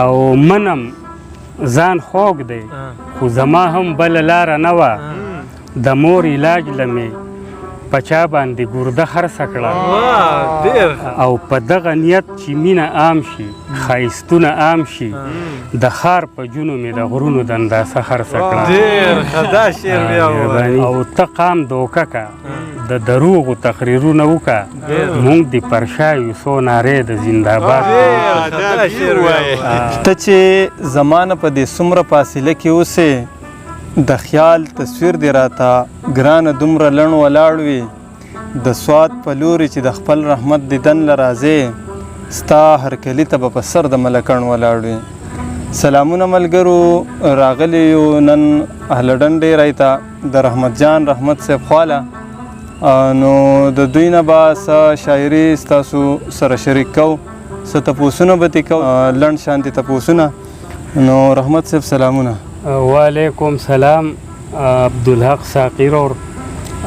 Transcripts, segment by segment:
او منم ځان خوږ دی خو زما هم بله لاره نه وه د مور علاج لمې په چا باندې ګرده خرڅه کړه او په دغه نیت چې مینه عام شي ښایستونه عام شي د ښار په جونو مې د غرونو د انداسه خرڅه کړه او ته قام دوکه که د دروغو تقریرونه وکړه موږ د پرشا یو څو نارې د زنده‌باد ته چې زمانه په دې څومره فاصله کې اوسې د خیال تصویر دی راته ګرانه دومره لڼ ولاړ وي د سوات په لوري چې د خپل رحمت دیدن له راځې ستا هرکلي ته به په سر د ملکڼ ولاړ وي سلامونه ملګرو راغلی یو نن اهل ډنډې رایته د رحمت جان رحمت صاحب خواله نو د دوی نه به څه شاعري ستاسو سره شریک کوو څه تپوسونه به ترې کوو لنډ شانتې تپوسونه نو رحمت صاحب سلامونه وعلیکم سلام عبدالحق ساقي رور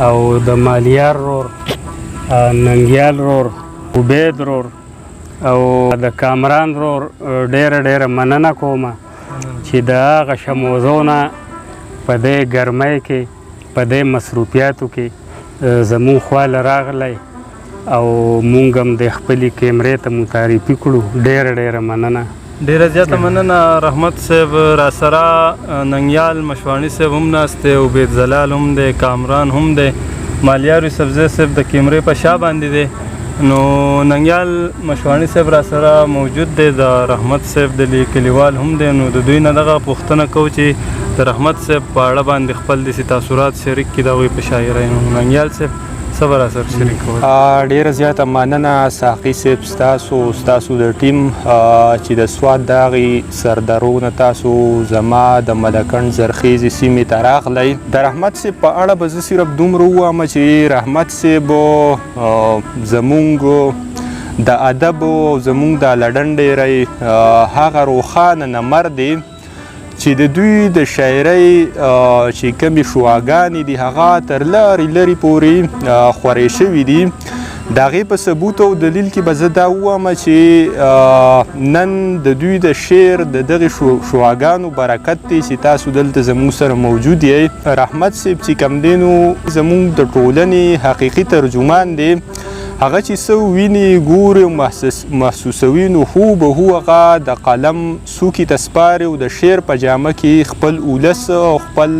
او د مالیار رور ننګیال رور عبید رور او د کامران رور ډیره مننه کومه چې د هغه شموزو نه په دې ګرمۍ کې په دې مصروفیاتو کې زموږ خواله راغلی او مونږ هم د خپلې کیمرې ته متعرفي کړو ډیره مننه ډیره زیاته مننه رحمت صاحب را سره ننګیال مشواڼي صاحب هم ناست دی عبید زلال هم دی کامران هم دی مالیار یوسفزی صاحب د کیمرې په شا باندې دی نو ننګیال مشواڼي صاحب را سره موجود دی د رحمت صاحب د کلیوال هم دی نو د دوی نه دغه پوښتنه کوو چې د رحمت صاحب په اړه باندې خپل داسې تاثرات شریک کړي د هغوی په شاعرۍ نو ننګیال صاحب څه به راسره شریک کوئ ډیره زیاته مننه ساقي صاحب ستاسو د ټیم چې د سوات د هغې سردارونه تاسو زما د ملکڼ زرخیزې سیمې ته راغلی د رحمت صاحب په اړه به زه صرف دومره ووایم چې رحمت صاحب زمونږ د ادب او زمونږ د لډنډې هغه روښانه نمر دی چې د دوی د شاعرۍ چې کومې شعاګانې دي هغه تر لرې پورې خورې شوي دي د هغې په ثبوت او دلیل کې به زه دا ووایم چې نن د دوی د شعر د دغې شعاګانو برکت دی چې تاسو دلته زموږ سره موجود یئ رحمت صاحب چې کوم دی نو زموږ د ټولنې حقیقي ترجمان دی هغه چې څه ویني ګوري او محسوسوي نو هوبهو هغه د قلم څوکې ته سپاري او د شعر په جامه کې خپل اولس او خپل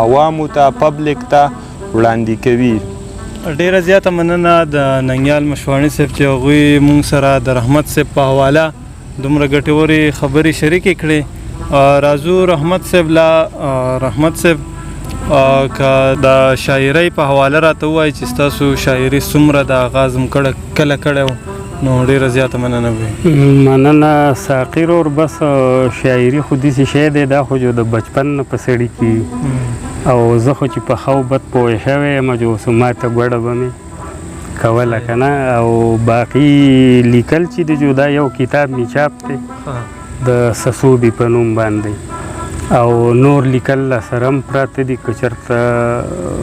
عوامو ته پبلک ته وړاندې کوي ډیره زیاته مننه د ننګیال مشواڼي صاحب چې هغوی موږ سره د رحمت صاحب په حواله دومره ګټورې خبرې شریکې کړې راځو رحمت صاحب که د شاعرۍ په حواله راته ووایي چې ستاسو شاعري څومره د آغاز کله کړی و نو ډیره زیاته مننه وي مننه ساقي رور بس شاعري خو داسې شی دی دا خو جو د بچپن نه په سړي کې او زه خو چې په ښه او بد پوه شوی یم جو ماته ګوډه به مې کوله که نه او باقي لیکل چې دی جو دا یو کتاب مې چاپ دی د سسوبي په نوم باندې او نور لیکل سره هم پراته دي که چېرته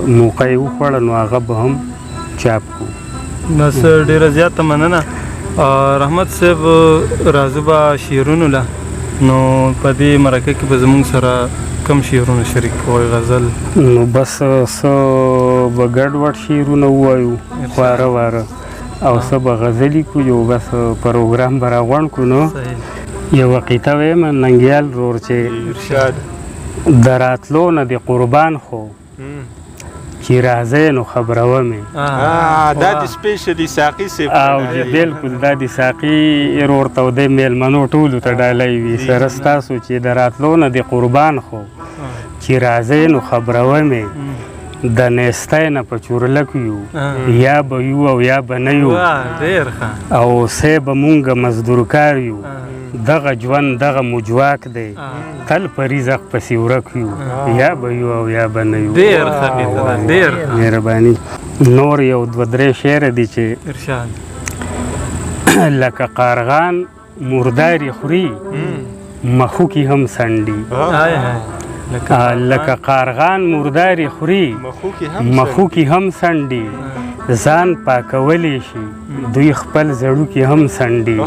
موقع یې وخوړه نو هغه به هم چاپ کړو بس ډیره زیاته مننه رحمت صاحب راځو به شعرونو له نو په دې مرکه کې به زموږ سره کم شعرونه شریک کوئ غزل نو بس څه به ګډوډ شعرونه ووایو واره واره او څه به غزلي کړو یو بس پروګرام به راغونډ کړو نو یوه قطعه ویم ننګیال رور چې د راتلو نه د قربان خو چې راځئ نو خبروه مې دا د سپیشلي ساقي صاحب او بلکل دا د ساقي رور ته د میلمنو ټولو ته ډالۍ وي سره ستاسو چې د راتلو نه د قربان خو چې راځئ نو خبروه مې د نیستی نه په چورلک یو یا به یو او یا به نه یو او سی به مونږ مزدورکار یو دغه ژوند دغه مجواک دی تل په رزق پسې ورک یو یا به یو او یا به نه یو مهرباني نور یو دوه درې شعر دي چې لکه قارغان مرداري خوري مخو کې هم سنډي لکه قارغان مرداري خوري مخو کې هم سنډي ځان پاکولی شي دوی خپل زړوکي هم سنډي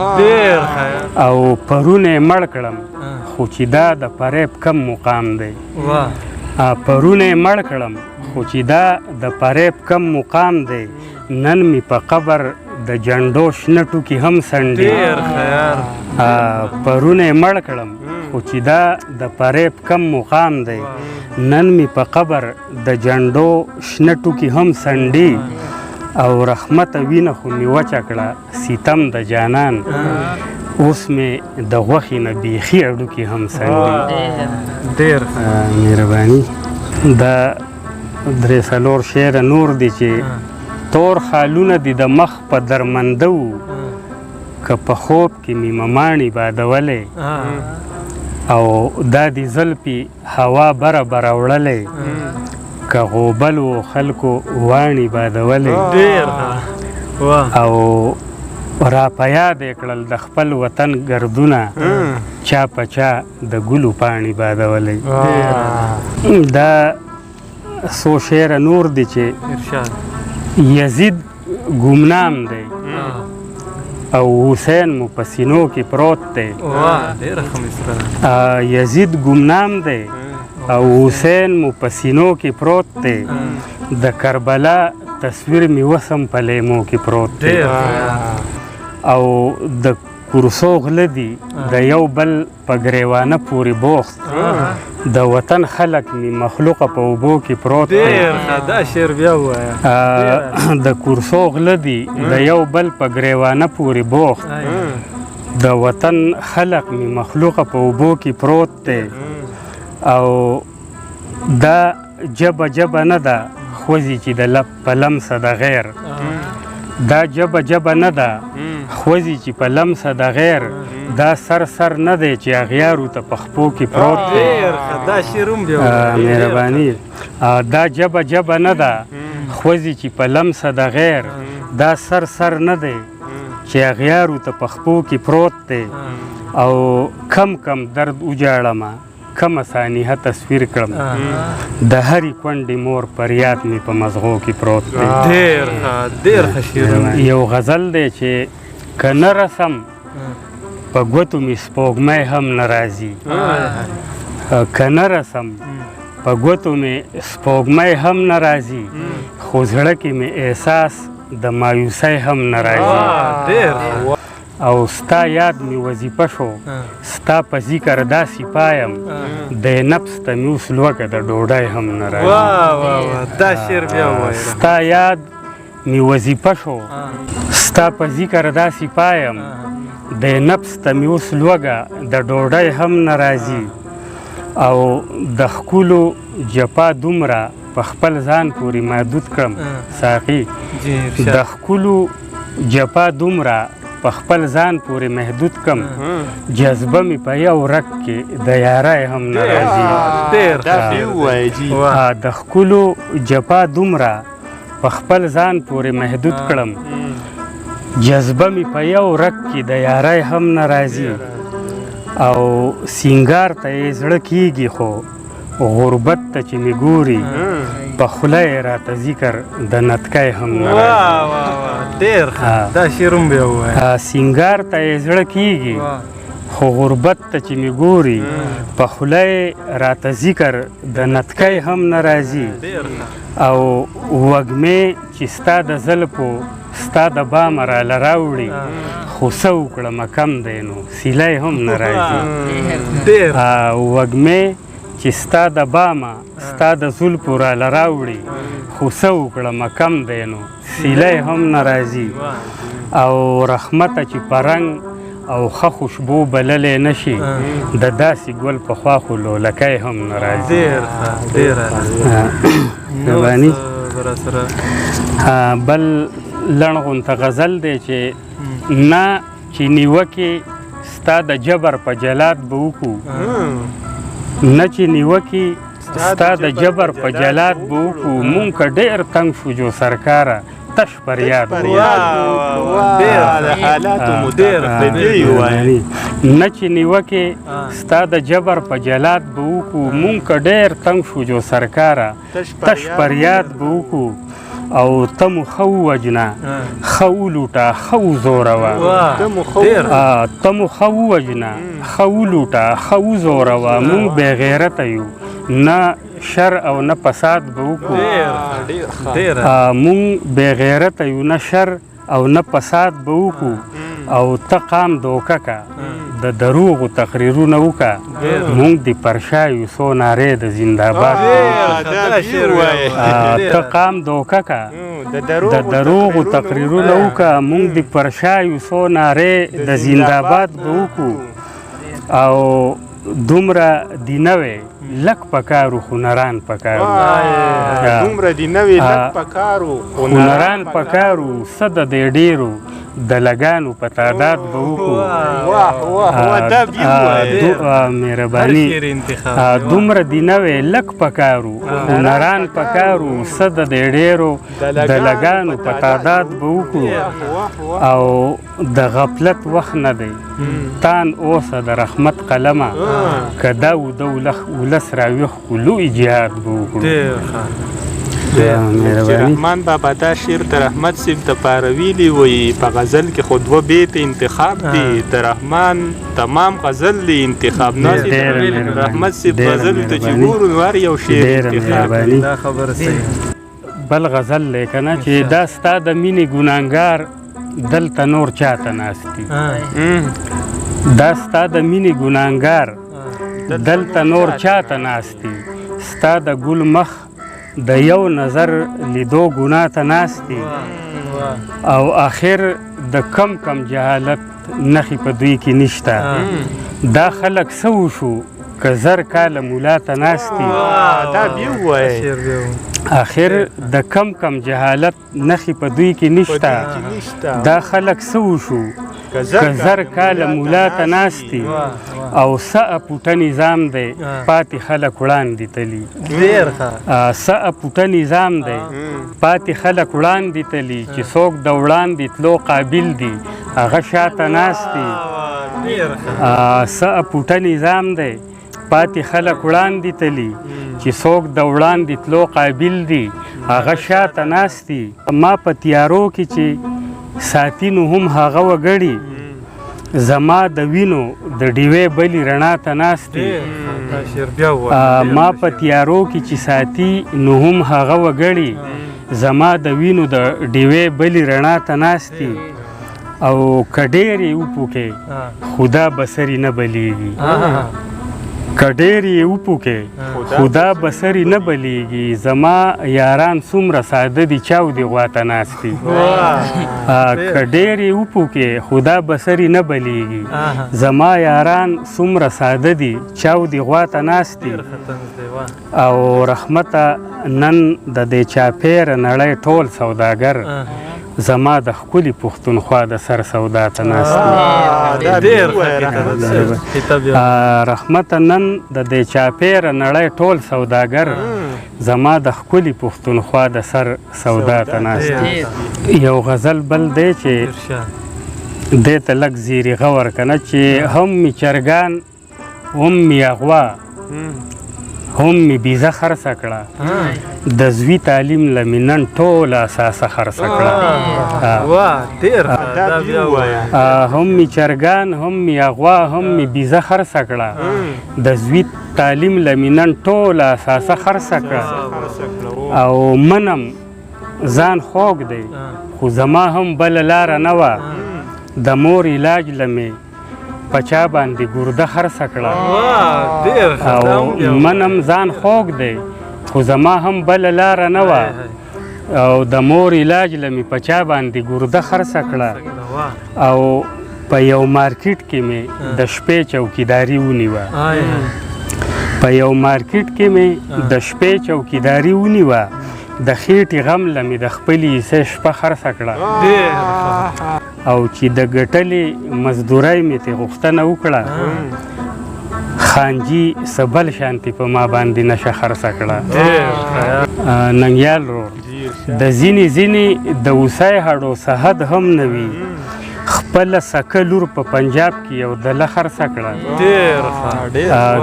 او پرونه یې مړ کړم خو چې دا د فریب کم مقام دی پرونه یې مړ کړم خو چې دا د فریب کم مقام دی نن می په قبر د جنډو شنه ټوکي هم سنډي پرونه یې مړ کړم خو چې دا د فریب کم مقام دی نن می په قبر د جنډو شنه ټوکي هم سنډي او رحمت وینه خو می وچه کړه ستم د جانان اوس مې د غوښې نه بیخي اډوکي هم سنډي ډېر مهرباني دا درې څلور شعره نور دي چې تور خالونه دي د مخ په درمنده وو که په خوب کې مې مماڼي بادولې او دا دي زلفې هوا بره بره وړلی که غوبل و خلکو واڼي بادولې او را په یاد یې کړل د خپل وطن ګردونه چا په چا د ګلو پاڼې بادولې دا څو شعره نور دي چې یزید ګمنام دی او حسین مو په سینو کې پروت دی یزید ګمنام دی او حسین مو په سینو کې پروت دی د کربلا تصویر می وسم په لیمو کې پروت دی او د کورسو غله دي د یو بل په ګریوانه پورې بوخت د وطن خلک می مخلوقه په اوبو کې پروت دی دا شعر بیا ووایه د کورسو غله دي د یو بل په ګریوانه پورې بوخت د وطن خلق می مخلوقه په اوبو کې پروت دی او دا جبه نه ده خوځي چې د لب په لمسه د غیر دا جبه نه ده خوځي چې په لمسه د غیر دا سر نه دی چې اغیارو ته په خپو کې پروت دی دا شعرم بیا مهرباني دا جبه نه ده خوځي چې په لمسه د غیر دا سر نه دی چې اغیارو ته په خپو کې پروت دی او کم درد وجاړمه کم ثانیه تصویر کړم د هرې کونډې مور پریاد مې په مزغو کې پروت دی ډېر ښه شعر یو غزل دی چې که نه رسم په ګوتو مې سپوږمۍ هم نه راځي که نه رسم په ګوتو مې سپوږمۍ هم نه راځي خو زړه کې مې احساس د مایوسۍ هم نه راځي او ستا یاد می وظیفه شو ستا په ذکر داسې پایم د نفس ته مې اوس لوږه د ډوډۍ هم نه راځي دا شعر بیا ووایه ستا یاد می وظیفه شو ستا په ذکر داسې پایم د نفس ته مې اوس لوږه د ډوډۍ هم نه راځي او د ښکلو جفا دومره په خپل ځان پورې محدود کړم ساقي د ښکلو جفا دومره په خپل ځان پورې محدود کم جذبه مې په یو رګ کې د یارۍ هم نه راځي د ښکلو جفا دومره په خپل ځان پورې محدود کړم جذبه مې په یو رګ کې د یارۍ هم نه راځي او سینګار ته یې زړه کېږي خو غربت ته چې مې ګوري په خوله یې راته ذکر د نتکۍ هم نه راځي ډېر دا شعرم بیا ووایه سینګار ته یې زړه کېږي خو غربت ته چې مې ګوري په خوله یې راته ذکر د نتکۍ هم نه راځي او وږمې چې ستا د زلفو ستا د بامه راله راوړي خو څه وکړمه کم دی نو سیلی هم نه راځي وږمې چې ستا د بامه ستا د زلفو راله راوړي خو څه وکړمه کم دی نو سیلی هم نه راځي او رحمته چې په رنګ او ښه خوشبو بللی نه شي د داسې ګل په خوا خو لولکی هم نه راځي رباني بل لڼ غونته غزل دی چې نه چې نیوکې ستا د جبر په جلاد به وکړو نه چې نیوکې ستا د جبر په جلاد به وکړو مونږ که ډېر تنګ شو جو سرکاره تش پر یاد نه چې نیوکې ستا د جبر په جلاد به وکړو مونږ که ډېر تنګ شو جو سرکاره تش پر یاد به وکړو او ته مو ښه ووژنه، ښه ولوټه، ښه وزوروه. ته مو ښه ووژنه، ښه ولوټه، ښه وزوروه. مونږ بې غیرته یو، نه شر او نه فساد به وکړو. مونږ بې غیرته یو، نه شر او نه فساد به وکړو. او ته قام دوکه که، د دروغو تقریرونه وکړه، مونږ د پر شا یو څو نارې د زنده‌باد ته قام دوکه که، د دروغو تقریرونه وکړه، مونږ د پر شا یو څو نارې د زنده‌باد به وکړو. او دومره دي نه وی لک پکارو هنران پکارو، دومره دي نه وی لک پکارو هنران پکارو، څه د دې ډېرو د لګانو په تعداد به وکړو. مهرباني دومره دي نه وی لک پکارو هنران پکارو، څه د دې ډېرو د لګانو په تعداد به وکړو. او د غفلت وخت نه دی، تان اوسه د رحمت قلمه، که دا و د ولس راویښ کړو، لوی جهاد به وکړو. رحمان بابا دا شعر د رحمت صاحب دپاره ویلي وایي په غزل کې خو دوه بیته انتخاب دي، د رحمان تمام غزل دی انتخاب نه رحمت صاحب غزل ته چې ګورو نو هر یو شعر انتخاب دی. بل غزل دی که نه چې دا ستا د مینې ګناهګار دلته نور چاته ناست دي، دا ستا د مینې ګناهګار دلته نور چاته ناست دي، ستا د ګل مخ د یو نظر لیدو ګناه ته ناست دي. او آخر د کم کم جهالت نښې په دوی کې نشته. دا خلک څه وشو که زر کاله مولا ته ناست دي، آخر د کم کم جهالت نښې په دوی کې نشته. دا خلک څه وشو که زر کاله مولا ته ناست دي. او څه اپوټه نظام دی پاتې خلک وړاندې تلي، څه اپوټه نظام دی پاتې خلک وړاندې تلي، چې څوک د وړاندې تلو قابل دي هغه شاته ناست دي. څه اپوټه نظام دی پاتې خلک وړاندې تلي، چې څوک د وړاندې تلو قابل دي هغه شاته ناست دي. ما په تیارو کې چې ساتي نو هم هغه وګړي، زما د وینو د ډیوې بلې رڼا ته ناست دي. ما په تیارو کې چې ساتي نو هم هغه وګړي، زما د وینو د ډیوې بلې رڼا ته ناست دي. او که ډېر یې وپوکې خدا بسرې نه بلیږي، که ډېر یې وپوکې خدا بسرې نه بلیږي. زما یاران څومره ساده دي چاودې غوا ته ناست دي، که ډېر یې وپوکې خدا بسرې نه بلیږي. زما یاران څومره ساده دي چاودې غوا ته ناست دي. او رحمته نن د دې چاپېره نړۍ ټول سوداګر، زما د ښکلي پښتونخوا د سر سودا ته ناست دي. رحمته نن د دې چاپېره نړۍ ټول سوداګر، زما د ښکلي پښتونخوا د سر سودا ته ناست دي. یو غزل بل دی چې دې ته لږ زیري غور کنه، چې هم می چرګان هم می اغوا هم می بیزه خرڅه کړه، د زوی تعلیم له مې نن ټوله اساسه خرڅه کړه. هم می چرګان هم می اغوا هم می بیزه خرڅه کړه، د زوی تعلیم له مې نن ټوله اساسه خرڅه کړه. او منم ځان خوږ دی خو زما هم بله لاره نه وه، د مور علاج له مې په چا باندې ګرده خرڅه کړه. او منم ځان خوږ دی خو زما هم بله لاره نه وه، او د مور علاج له مې په چا باندې ګرده خرڅه کړه. او په یو مارکیټ کې مې د شپې چوکیداري ونیوه، په یو مارکیټ کې مې د شپې چوکیداري ونیوه، د خېټې غم له مې د خپلې حصې شپه خرڅه کړه. او چې د ګټلې مزدورۍ مې ترې غوښتنه وکړه، خانجي سبل شانتي په ما باندې نشه خرڅه کړه. ننګیال رور د ځینې د اوسۍ هډو صحت هم نه وي، خپله سکه لور په پنجاب کې یو دله خرڅه کړه.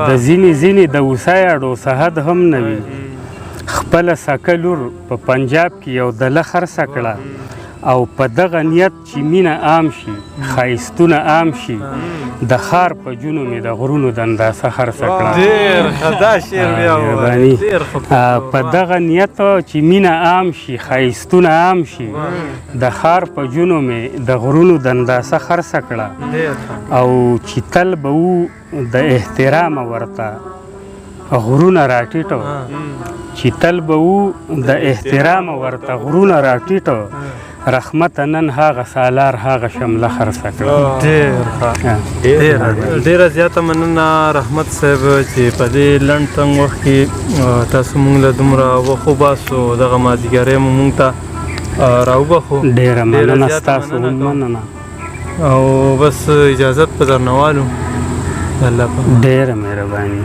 د ځینې د اوسۍ هډو صحت هم نه وي، خپله سکه لور په پنجاب کې یو دله خرڅه کړه او په دغه نیت چې مینه عام شي ښایستونه عام شي د ښار په جونو مې د غرونو د انداسه خرڅه کړه ډېر ښه دا شعر بیا ووایه ډېر ښه په دغه نیت چې مینه عام شي ښایستونه عام شي د ښار په جونو مې د غرونو د انداسه خرڅه کړه او چې تل به وو د احترامه ورته غرونه راټیټو چې تل به وو د احترامه ورته غرونه راټیټو رحمت نن هغه سالار هغه شمله خرڅه کړه ډېره زیاته مننه رحمت صاحب چې په دې لنډ تنګ وخت کې تاسو مونږ له دومره وخت وباسو دغه مازدیګری مو مونږ ته راوبخو ډېره مننه ستاسو هم مننه او بس اجازت په درنه والو الله په ډېره مهرباني